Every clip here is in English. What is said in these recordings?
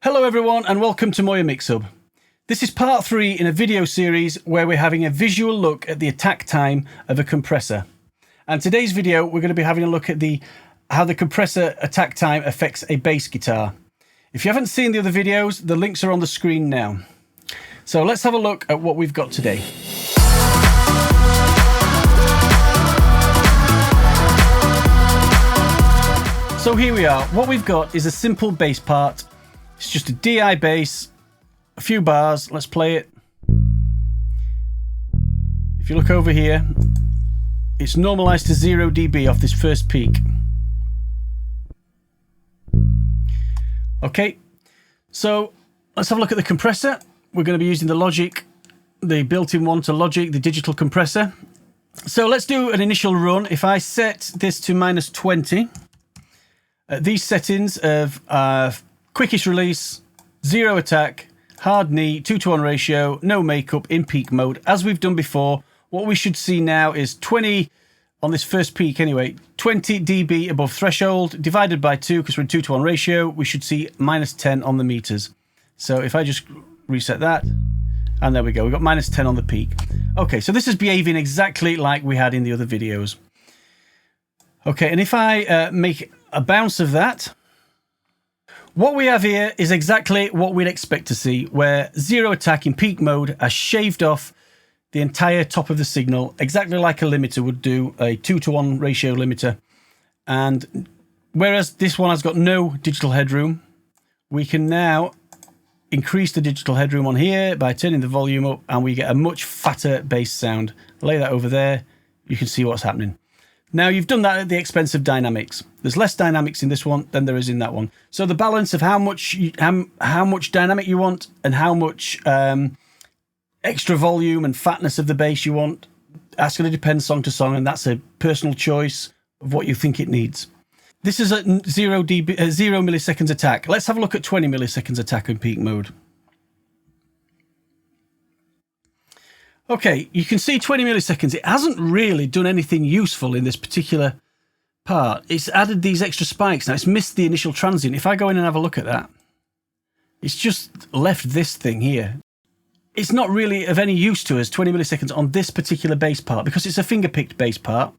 Hello everyone and welcome to Moya Mixup. This is part 3 in a video series where we're having a visual look at the attack time of a compressor. And today's video we're going to be having a look at how the compressor attack time affects a bass guitar. If you haven't seen the other videos, the links are on the screen now. So let's have a look at what we've got today. So here we are. What we've got is a simple bass part. It's just a DI bass, a few bars. Let's play it. If you look over here, it's normalized to 0 dB off this first peak. Okay, so let's have a look at the compressor. We're going to be using the Logic, the built-in one to Logic, the digital compressor. So let's do an initial run. If I set this to -20, these settings of quickest release, 0 attack, hard knee, 2:1 ratio, no makeup, in peak mode. As we've done before, what we should see now is 20, on this first peak anyway, 20 dB above threshold, divided by 2, because we're in 2:1 ratio, we should see -10 on the meters. So if I just reset that, and there we go, we've got -10 on the peak. Okay, so this is behaving exactly like we had in the other videos. Okay, and if I make a bounce of that, what we have here is exactly what we'd expect to see, where 0 attack in peak mode has shaved off the entire top of the signal, exactly like a limiter would do, a 2:1 ratio limiter. And whereas this one has got no digital headroom, we can now increase the digital headroom on here by turning the volume up, and we get a much fatter bass sound. Lay that over there, you can see what's happening. Now, you've done that at the expense of dynamics. There's less dynamics in this one than there is in that one. So the balance of how much dynamic you want and how much extra volume and fatness of the bass you want, that's going to depend song to song, and that's a personal choice of what you think it needs. This is at 0 milliseconds attack. Let's have a look at 20 milliseconds attack in peak mode. Okay, you can see 20 milliseconds. It hasn't really done anything useful in this particular part. It's added these extra spikes. Now, it's missed the initial transient. If I go in and have a look at that, it's just left this thing here. It's not really of any use to us, 20 milliseconds on this particular bass part, because it's a finger-picked bass part.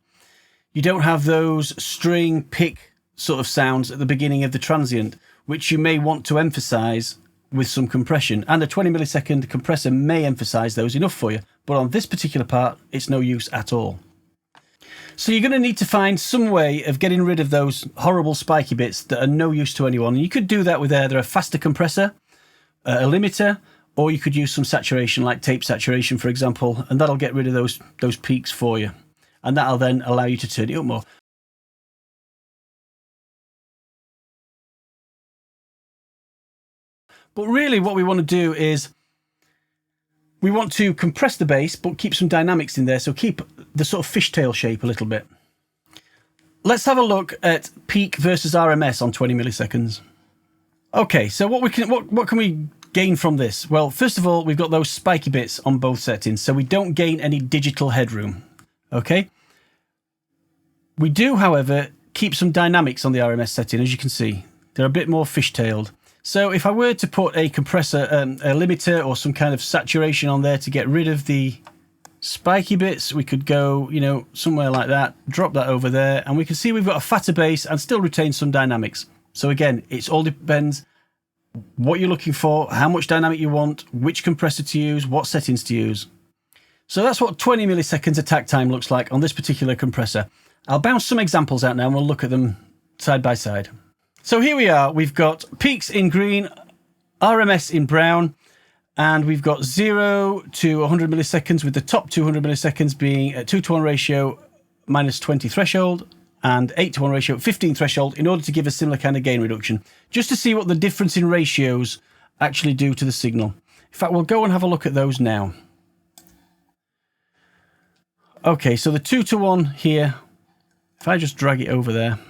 You don't have those string pick sort of sounds at the beginning of the transient, which you may want to emphasize with some compression, and a 20 millisecond compressor may emphasize those enough for you, but on this particular part it's no use at all. So you're going to need to find some way of getting rid of those horrible spiky bits that are no use to anyone. You could do that with either a faster compressor, a limiter, or you could use some saturation like tape saturation, for example, and that'll get rid of those peaks for you, and that'll then allow you to turn it up more. But really what we want to do is we want to compress the bass but keep some dynamics in there, so keep the sort of fishtail shape a little bit. Let's have a look at peak versus RMS on 20 milliseconds. Okay, so what can we gain from this? Well, first of all, we've got those spiky bits on both settings, so we don't gain any digital headroom. Okay. We do, however, keep some dynamics on the RMS setting, as you can see. They're a bit more fishtailed. So if I were to put a compressor, a limiter or some kind of saturation on there to get rid of the spiky bits, we could go, somewhere like that, drop that over there, and we can see we've got a fatter bass and still retain some dynamics. So again, it all depends what you're looking for, how much dynamic you want, which compressor to use, what settings to use. So that's what 20 milliseconds attack time looks like on this particular compressor. I'll bounce some examples out now and we'll look at them side by side. So here we are, we've got peaks in green, RMS in brown, and we've got 0 to 100 milliseconds, with the top 200 milliseconds being a 2:1 ratio, -20 threshold, and 8:1 ratio, 15 threshold, in order to give a similar kind of gain reduction, just to see what the difference in ratios actually do to the signal. In fact, we'll go and have a look at those now. Okay, so the 2:1 here, if I just drag it over there,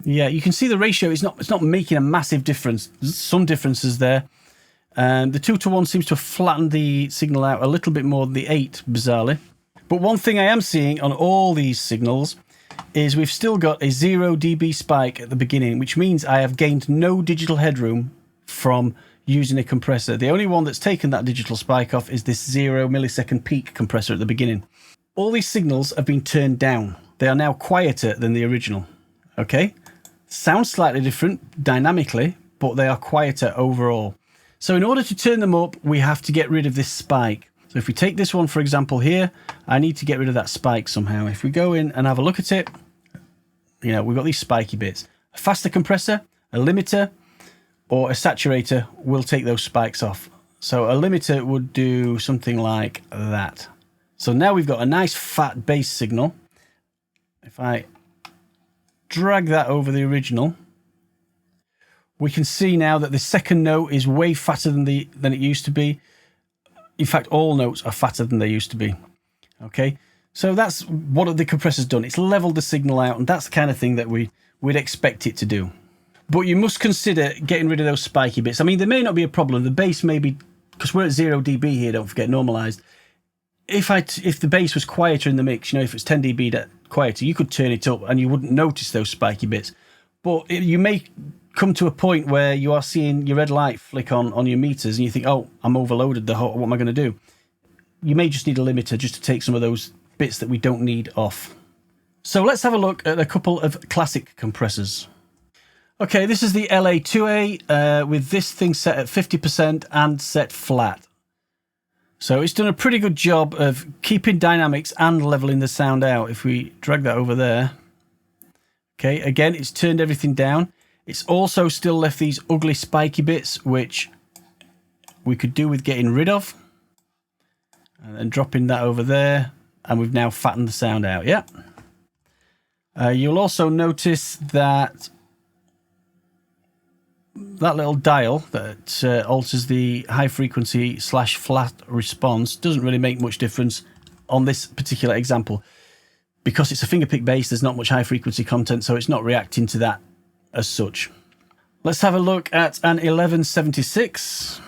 yeah, you can see the ratio is it's not making a massive difference. There's some differences there. The 2:1 seems to have flattened the signal out a little bit more than the 8, bizarrely. But one thing I am seeing on all these signals is we've still got a 0 dB spike at the beginning, which means I have gained no digital headroom from using a compressor. The only one that's taken that digital spike off is this 0 millisecond peak compressor at the beginning. All these signals have been turned down. They are now quieter than the original. Okay? Sounds slightly different dynamically, but they are quieter overall. So in order to turn them up, we have to get rid of this spike. So if we take this one, for example, here, I need to get rid of that spike somehow. If we go in and have a look at it, you know, we've got these spiky bits. A faster compressor, a limiter, or a saturator will take those spikes off. So a limiter would do something like that. So now we've got a nice fat bass signal. If I drag that over the original, we can see now that the second note is way fatter than it used to be. In fact, all notes are fatter than they used to be. Okay, so that's what the compressor's done. It's leveled the signal out, and that's the kind of thing that we'd expect it to do. But you must consider getting rid of those spiky bits. I mean, there may not be a problem. The bass may be, because we're at 0 dB here, don't forget, normalized. If the bass was quieter in the mix, you know, if it's 10 dB quieter, you could turn it up and you wouldn't notice those spiky bits. But you may come to a point where you are seeing your red light flick on your meters and you think, oh, I'm overloaded, what am I going to do? You may just need a limiter just to take some of those bits that we don't need off. So let's have a look at a couple of classic compressors. Okay, this is the LA2A with this thing set at 50% and set flat. So it's done a pretty good job of keeping dynamics and leveling the sound out. If we drag that over there. Okay, again, it's turned everything down. It's also still left these ugly spiky bits, which we could do with getting rid of. And then dropping that over there. And we've now fattened the sound out, yeah. You'll also notice that little dial that alters the high frequency / flat response doesn't really make much difference on this particular example. Because it's a fingerpick bass, there's not much high frequency content, so it's not reacting to that as such. Let's have a look at an 1176.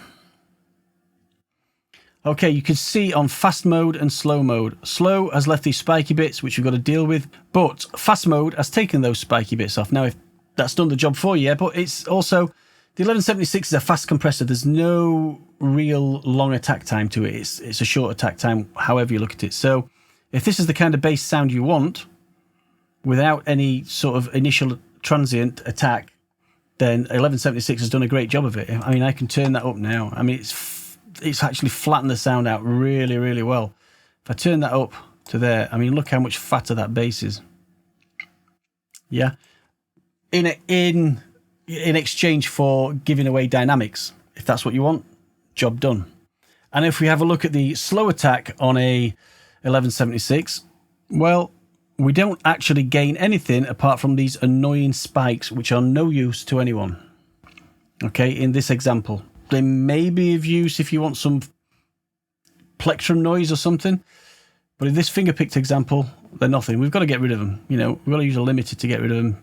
Okay, you can see on fast mode and slow mode. Slow has left these spiky bits, which we've got to deal with, but fast mode has taken those spiky bits off. Now, if that's done the job for you, yeah, but it's also, the 1176 is a fast compressor. There's no real long attack time to it. It's a short attack time, however you look at it. So if this is the kind of bass sound you want, without any sort of initial transient attack, then 1176 has done a great job of it. I mean, I can turn that up now. I mean, it's actually flattened the sound out really, really well. If I turn that up to there, I mean, look how much fatter that bass is. Yeah. In exchange for giving away dynamics, if that's what you want, job done. And if we have a look at the slow attack on a 1176, well, we don't actually gain anything apart from these annoying spikes, which are no use to anyone. Okay, in this example. They may be of use if you want some plectrum noise or something, but in this finger-picked example, they're nothing. We've got to get rid of them. You know, we've got to use a limiter to get rid of them.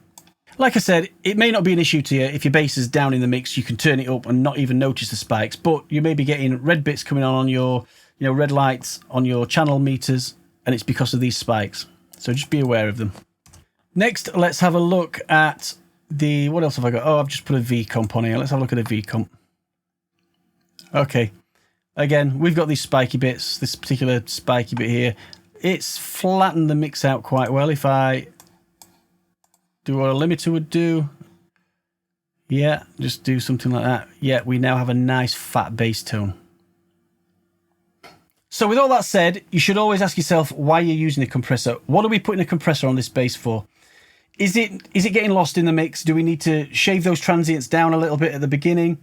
Like I said, it may not be an issue to you. If your bass is down in the mix, you can turn it up and not even notice the spikes, but you may be getting red bits coming on your, you know, red lights on your channel meters, and it's because of these spikes. So just be aware of them. Next, let's have a look at the, what else have I got? Oh, I've just put a V comp on here. Let's have a look at a V comp. Okay, again, we've got these spiky bits, this particular spiky bit here. It's flattened the mix out quite well. If I do what a limiter would do, yeah, just do something like that. Yeah, we now have a nice fat bass tone. So with all that said, you should always ask yourself why you're using a compressor. What are we putting a compressor on this bass for? Is it getting lost in the mix? Do we need to shave those transients down a little bit at the beginning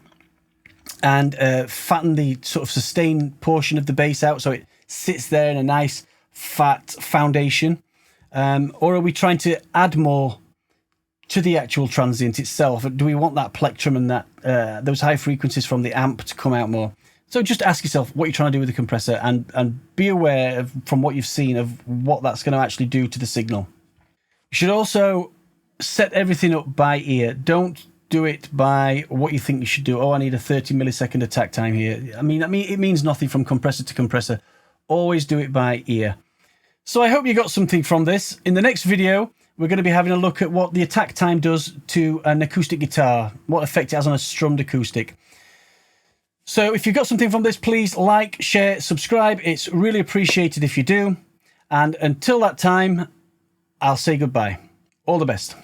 and fatten the sort of sustain portion of the bass out so it sits there in a nice fat foundation? Or are we trying to add more to the actual transient itself? Do we want that plectrum and that those high frequencies from the amp to come out more? So just ask yourself what you're trying to do with the compressor, and be aware of, from what you've seen, of what that's going to actually do to the signal. You should also set everything up by ear. Don't do it by what you think you should do. Oh, I need a 30 millisecond attack time here. I mean, it means nothing from compressor to compressor. Always do it by ear. So I hope you got something from this. In the next video, we're going to be having a look at what the attack time does to an acoustic guitar, what effect it has on a strummed acoustic. So if you've got something from this, please like, share, subscribe. It's really appreciated if you do. And until that time, I'll say goodbye. All the best.